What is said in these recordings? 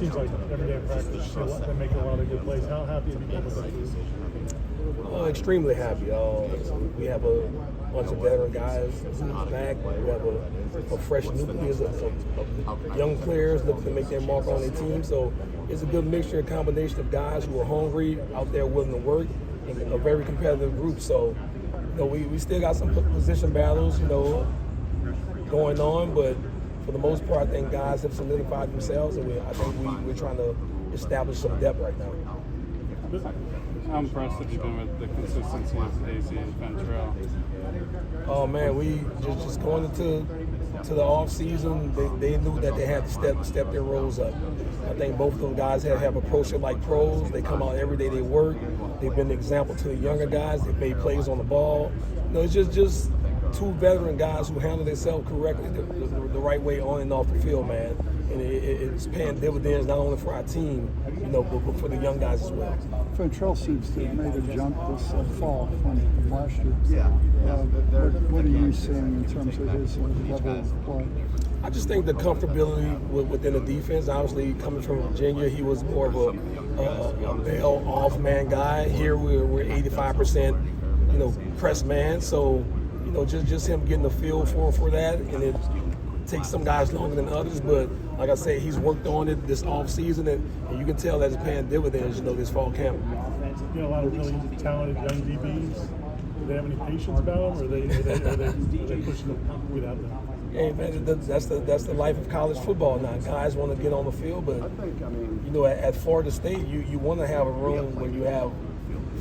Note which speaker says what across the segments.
Speaker 1: seems like every day in practice they're making a lot of good plays. How happy have you been with that?
Speaker 2: Extremely happy. We have a bunch of veteran guys back. We have a fresh nucleus of young players looking to make their mark on their team. So it's a good mixture, a combination of guys who are hungry, out there willing to work, and a very competitive group. So, we still got some position battles, going on, but for the most part, I think guys have solidified themselves, and I think we're trying to establish some depth right now.
Speaker 3: How impressed have you been with the consistency of AC and Ventrell?
Speaker 2: Oh man, we just going into the off season, they knew that they had to step their roles up. I think both of those guys have approached it like pros. They come out every day, they work. They've been an example to the younger guys. They've made plays on the ball. It's just two veteran guys who handle themselves correctly the right way on and off the field, man. And it's paying dividends not only for our team, but for the young guys as well.
Speaker 4: Ventrell seems to have made a jump this fall from last year. What are you seeing in terms of his level of play?
Speaker 2: I just think the comfortability within the defense. Obviously, coming from Virginia, he was more of a bail off man guy. Here we're 85%, press man. So, just him getting the feel for that, and it takes some guys longer than others. But like I say, he's worked on it this off season, and you can tell that it's paying dividends. This fall camp.
Speaker 1: A lot of really talented young DBs. Do they have any patience about them, or are they pushing them without them?
Speaker 2: Hey man, that's the life of college football now. Guys want to get on the field, but at Florida State, you want to have a room where you have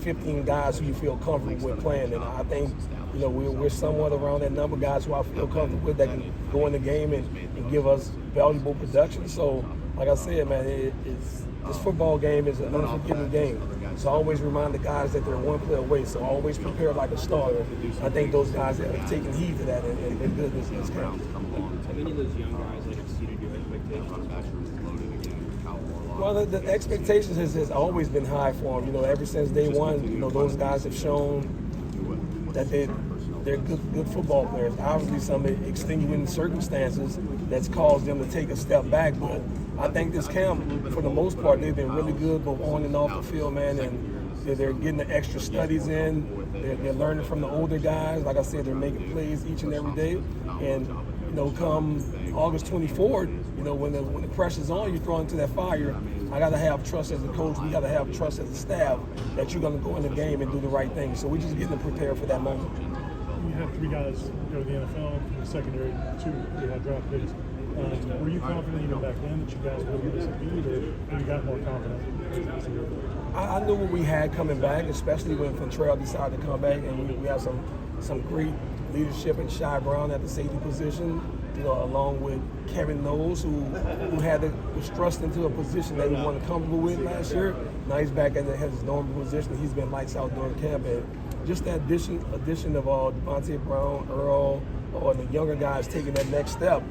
Speaker 2: 15 guys who you feel comfortable with playing, and I think we're somewhat around that number of guys who I feel comfortable with that can go in the game and give us valuable production. So, like I said, man, this football game is an unforgiving game. So I always remind the guys that they're one play away. So always prepare like a starter. I think those guys have taken heed to that and been good this camp.
Speaker 5: Have any of those young guys exceeded your expectations?
Speaker 2: Well, the expectations has always been high for them. Ever since day one, those guys have shown that they're good football players. Obviously, some extenuating circumstances that's caused them to take a step back. But I think this camp, for the most part, they've been really good both on and off the field, man. And they're getting the extra studies in. They're learning from the older guys. Like I said, they're making plays each and every day. And come August 24th, when the pressure's on, you're thrown into that fire. I got to have trust as a coach. We got to have trust as a staff that you're going to go in the game and do the right thing. So we're just getting prepared for that moment.
Speaker 1: You had 3 guys go to the NFL from the secondary, 2 who had draft picks. Were you confident even back then that you guys would have succeeded, or you got more confident?
Speaker 2: I knew what we had coming back, especially when Ventrell decided to come back, and we have some great leadership in Shy Brown at the safety position, along with Kevin Knowles, who was thrust into a position that he wasn't comfortable with last year. Now he's back at his normal position. He's been lights out during camp, and just that addition of Devontae Brown, Earl, or the younger guys taking that next step.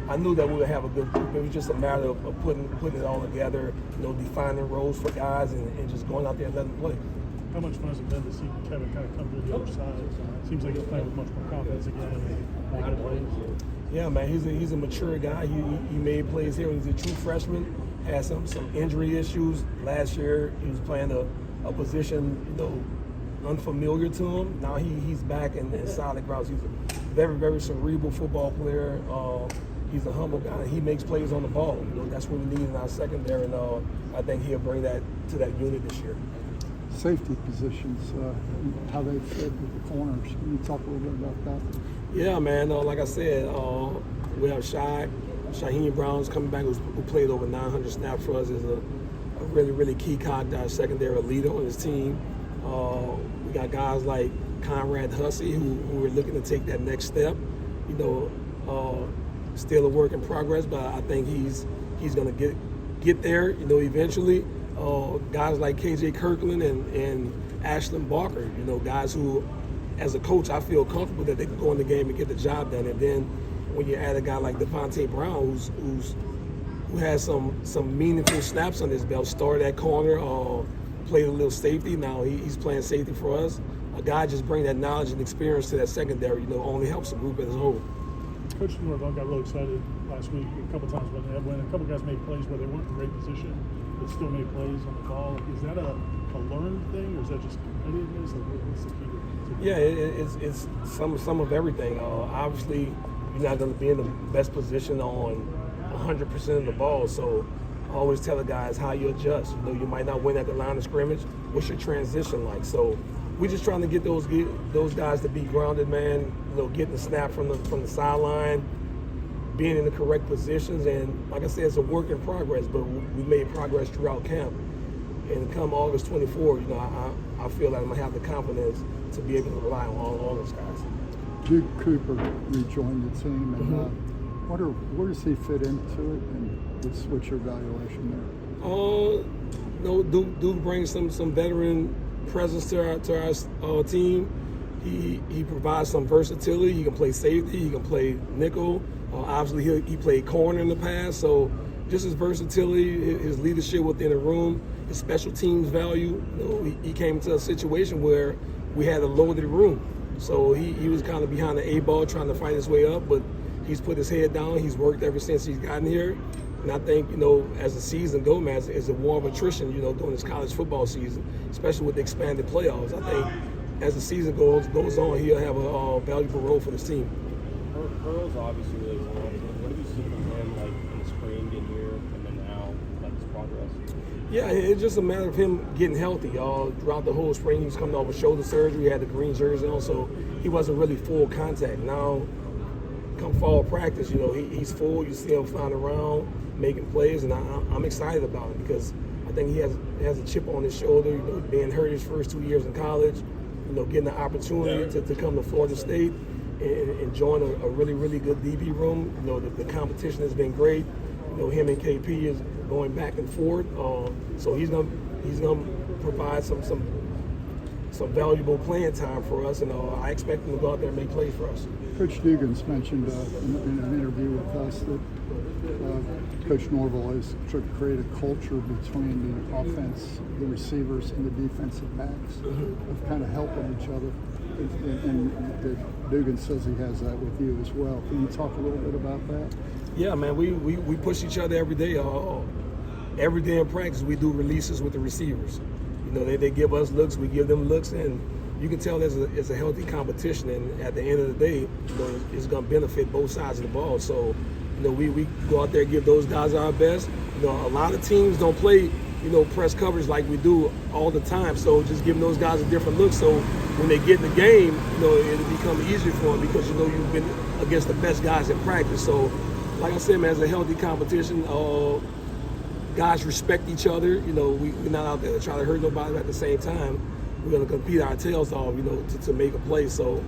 Speaker 2: I knew that we would have a good group. It was just a matter of putting it all together, defining roles for guys and just going out there and letting them play.
Speaker 1: How much fun has it been to see Kevin kind of come to the other side? Seems like he's playing with much more confidence again and making plays.
Speaker 2: Yeah, man, he's a mature guy. He made plays here when he was a true freshman. Had some injury issues last year. He was playing a position, unfamiliar to him. Now he's back in solid grounds. He's a very, very cerebral football player. He's a humble guy. He makes plays on the ball. That's what we need in our secondary, and I think he'll bring that to that unit this year.
Speaker 4: Safety positions, how they fit with the corners. Can you talk a little bit about that?
Speaker 2: Yeah, man. Like I said, we have Shaheen Brown's coming back, who played over 900 snaps for us. Is a really, really key cog to our secondary leader on his team. We got guys like Conrad Hussey who are looking to take that next step. Still a work in progress, but I think he's going to get there. Eventually. Guys like KJ Kirkland and Ashland Barker. Guys who, as a coach, I feel comfortable that they can go in the game and get the job done. And then when you add a guy like Devontae Brown, who has some meaningful snaps on his belt, started at corner, played a little safety. Now he's playing safety for us. A guy just bring that knowledge and experience to that secondary. Only helps the group as a whole.
Speaker 1: Coach Norvell got really excited last week a couple times when a couple guys made plays where they weren't in great position, but still made plays on the ball. Like, is that a learned thing, or is that just competitiveness? Like, what's the key to
Speaker 2: Yeah, it's some of everything. Obviously, you're not going to be in the best position on 100% of the ball, so I always tell the guys how you adjust. You know, you might not win at the line of scrimmage. What's your transition like? So we're just trying to get those guys to be grounded, man. You know, getting the snap from the sideline, being in the correct positions, and like I said, it's a work in progress. But we made progress throughout camp. And come August 24, you know, I feel like I'm gonna have the confidence to be able to rely on all those guys.
Speaker 4: Duke Cooper rejoined the team, and where does he fit into it, and what's your evaluation there?
Speaker 2: No, Duke brings some veteran presence to our team. He provides some versatility. He can play safety. He can play nickel. Obviously, he played corner in the past. So just his versatility, his leadership within the room, his special teams value. You know, he came into a situation where we had a loaded room. So he was kind of behind the eight ball trying to fight his way up, but he's put his head down. He's worked ever since he's gotten here. And I think, you know, as the season goes, man, it's a war of attrition, you know, during this college football season, especially with the expanded playoffs. I think as the season goes on, he'll have a valuable role for this team.
Speaker 5: Earl's obviously really well. What have you seen from him, like, in the spring, getting here, and then now, like, his progress?
Speaker 2: Yeah, it's just a matter of him getting healthy. Throughout the whole spring, he was coming off with shoulder surgery. He had the green jersey on, so he wasn't really full contact. Now, come fall practice, you know, he's full. You see him flying around, making plays, and I'm excited about him because I think he has a chip on his shoulder. You know, being hurt his first 2 years in college, you know, getting the opportunity to come to Florida State and join a really, really good DB room. You know, the competition has been great. You know, him and KP is going back and forth. So he's gonna provide some valuable playing time for us, and I expect him to go out there and make plays for us.
Speaker 4: Coach Dugans mentioned in an interview with us that Coach Norvell has tried to create a culture between the offense, the receivers, and the defensive backs of kind of helping each other. And Dugan says he has that with you as well. Can you talk a little bit about that?
Speaker 2: Yeah, man, we push each other every day. Every day in practice, we do releases with the receivers. You know, they give us looks, we give them looks, and you can tell it's a healthy competition. And at the end of the day, you know, it's going to benefit both sides of the ball. So, you know, we go out there and give those guys our best. You know, a lot of teams don't play, you know, press coverage like we do all the time. So just giving those guys a different look. So when they get in the game, you know, it'll become easier for them because, you know, you've been against the best guys in practice. So, like I said, man, it's a healthy competition. Guys respect each other. You know, we're not out there to try to hurt nobody, but at the same time, we're going to compete our tails off, you know, to make a play. So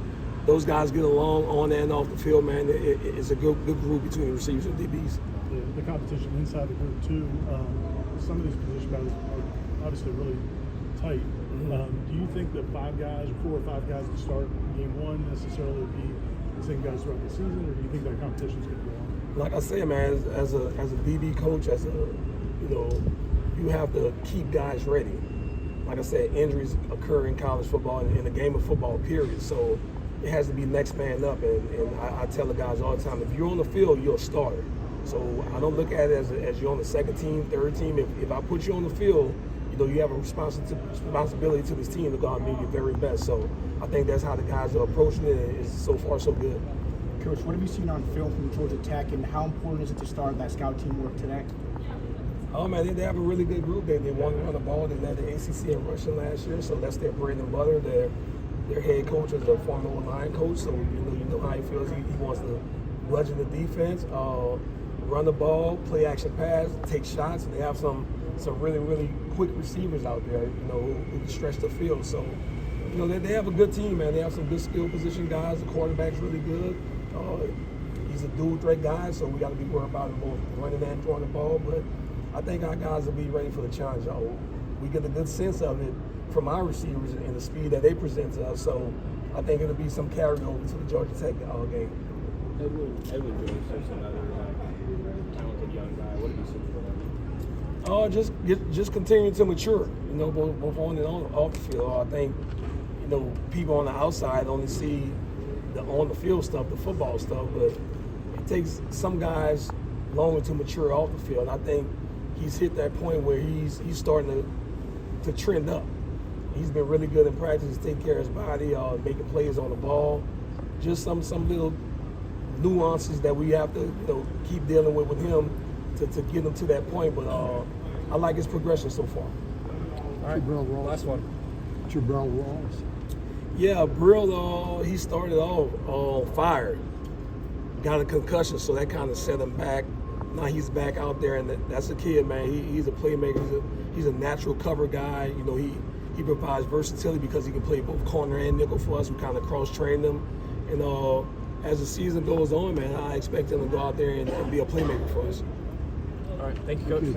Speaker 2: those guys get along on and off the field, man. It's a good group between the receivers and DBs.
Speaker 1: Yeah, the competition inside the group, too. Some of these position guys are obviously really tight. Do you think that 5 guys or 4 or 5 guys that start game one necessarily be the same guys throughout the season, or do you think that competition is going to go on?
Speaker 2: Like I say, man, as a DB coach, you know, you have to keep guys ready. Like I said, injuries occur in college football and in the game of football, period. So it has to be next man up. And I tell the guys all the time, if you're on the field, you're a starter. So I don't look at it as you're on the second team, third team. If I put you on the field, you know, you have a responsibility to this team to go out and be your very best. So I think that's how the guys are approaching it, and it's so far so good.
Speaker 6: Coach, what have you seen on film from Georgia Tech, and how important is it to start that scout team work today?
Speaker 2: Oh man, they have a really good group. They won the ball. They led the ACC in rushing last year, so that's their bread and butter. Their head coach is a former line coach, so you know how he feels. He wants to bludgeon the defense, run the ball, play action pass, take shots, and they have some really, really quick receivers out there, you know, who can stretch the field. So, you know, they have a good team, man. They have some good skill position guys. The quarterback's really good. He's a dual threat guy, so we got to be worried about him both running and throwing the ball. But I think our guys will be ready for the challenge. We get a good sense of it from our receivers and the speed that they present to us. So I think it'll be some carryover to the Georgia Tech game.
Speaker 5: Edwin Jones is another talented young guy. What have you seen from him?
Speaker 2: Just continuing to mature, you know, both on and off the field. I think, you know, people on the outside only see the on the field stuff, the football stuff, but takes some guys longer to mature off the field. I think he's hit that point where he's starting to trend up. He's been really good in practice, taking care of his body, making plays on the ball. Just some little nuances that we have to keep dealing with him to get him to that point. But I like his progression so far.
Speaker 5: All right,
Speaker 4: Jabril Rawls.
Speaker 5: last one.
Speaker 4: Jabril Rawls.
Speaker 2: Yeah, Brill, he started off on fire. Got a concussion, so that kind of set him back. Now he's back out there, and that's a kid, man. He's a playmaker. He's a natural cover guy. You know, he provides versatility because he can play both corner and nickel for us. We kind of cross-train him. And as the season goes on, man, I expect him to go out there and be a playmaker for us.
Speaker 5: All right, thank you, Coach.